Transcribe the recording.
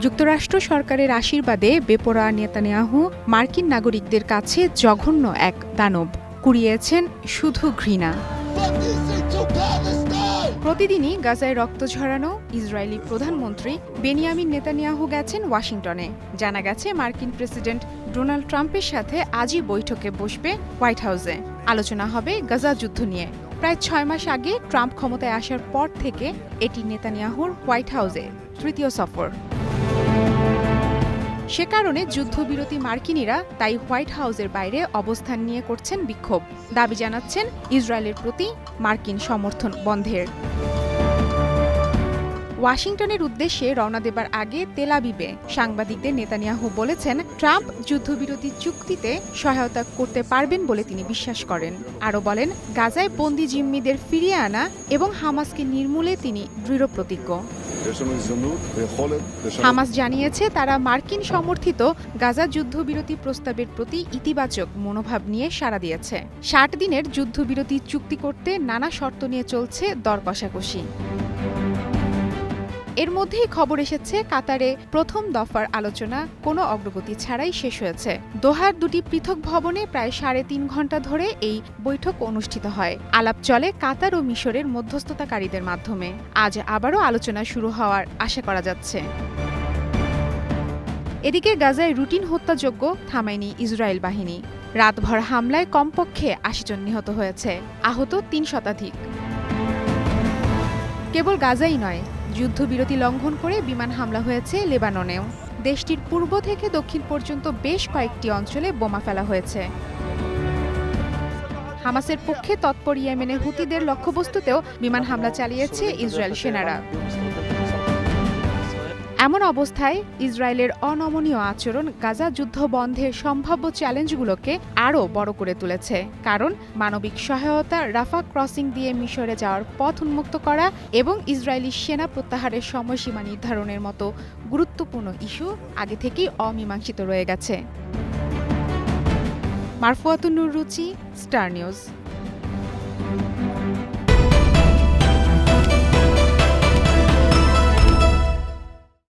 যুক্তরাষ্ট্র সরকারের আশীর্বাদে বেপরোয়া নেতানিয়াহু মার্কিন নাগরিকদের কাছে জঘন্য এক দানব, কুড়িয়েছেন শুধু ঘৃণা। প্রতিদিনই গাজায় রক্ত ঝরানো ইসরায়েলি প্রধানমন্ত্রী বেনিয়ামিন নেতানিয়াহু গেছেন ওয়াশিংটনে। জানা গেছে মার্কিন প্রেসিডেন্ট ডোনাল্ড ট্রাম্পের সাথে আজই বৈঠকে বসবে হোয়াইট হাউসে। আলোচনা হবে গাজা যুদ্ধ নিয়ে। প্রায় 6 মাস আগে ট্রাম্প ক্ষমতায় আসার পর থেকে এটি নেতানিয়াহুর হোয়াইট হাউসে তৃতীয় সফর। সে কারণে যুদ্ধবিরতি মার্কিনীরা তাই হোয়াইট হাউসের বাইরে অবস্থান নিয়ে করছেন বিক্ষোভ। দাবি জানাচ্ছেন ইসরায়েলের প্রতি মার্কিন সমর্থন বন্ধের। ওয়াশিংটনের উদ্দেশ্যে রওনা দেবার আগে তেল আবিবে সাংবাদিকদের নেতানিয়াহু বলেছেন, ট্রাম্প যুদ্ধবিরতি চুক্তিতে সহায়তা করতে পারবেন বলে তিনি বিশ্বাস করেন। আরও বলেন, গাজায় বন্দি জিম্মিদের ফিরিয়ে আনা এবং হামাসকে নির্মূলে তিনি দৃঢ় প্রতিজ্ঞ। হামাস জানিয়েছে তারা মার্কিন সমর্থিত গাজা যুদ্ধবিরতি প্রস্তাবের প্রতি ইতিবাচক মনোভাব নিয়ে সাড়া দিয়েছে। 60 দিনের যুদ্ধবিরতি চুক্তি করতে নানা শর্ত নিয়ে চলছে দর কষাকষি। এর মধ্যেই খবর এসেছে কাতারে প্রথম দফার আলোচনা কোনো অগ্রগতি ছাড়াই শেষ হয়েছে। দোহার দুটি পৃথক ভবনে প্রায় 3.5 ঘণ্টা ধরে এই বৈঠক অনুষ্ঠিত হয়। আলাপ চলে কাতার ও মিশরের মধ্যস্থতাকারীদের মাধ্যমে। আজ আবারও আলোচনা শুরু হওয়ার আশা করা যাচ্ছে। এদিকে গাজায় রুটিন হত্যাযজ্ঞ থামায়নি ইসরায়েল বাহিনী। রাতভর হামলায় কমপক্ষে 80 জন নিহত হয়েছে, আহত 3 শতাধিক। কেবল গাজাই নয়, যুদ্ধবিরতি লঙ্ঘন করে বিমান হামলা হয়েছে লেবাননেও। দেশটির পূর্ব থেকে দক্ষিণ পর্যন্ত বেশ কয়েকটি অঞ্চলে বোমা ফেলা হয়েছে। হামাসের পক্ষে তৎপর ইয়েমেনের হুতিদের লক্ষ্যবস্তুতেও বিমান হামলা চালিয়েছে ইসরায়েল সেনারা। এমন অবস্থায় ইসরায়েলের অনমনীয় আচরণ গাজা যুদ্ধ বন্ধের সম্ভাব্য চ্যালেঞ্জগুলোকে আরও বড় করে তুলেছে। কারণ মানবিক সহায়তা, রাফা ক্রসিং দিয়ে মিশরে যাওয়ার পথ উন্মুক্ত করা এবং ইসরায়েলি সেনা প্রত্যাহারের সময়সীমা নির্ধারণের মতো গুরুত্বপূর্ণ ইস্যু আগে থেকেই অমীমাংসিত রয়ে গেছে। মারফুয়াতুন নূর রুচি, স্টার নিউজ।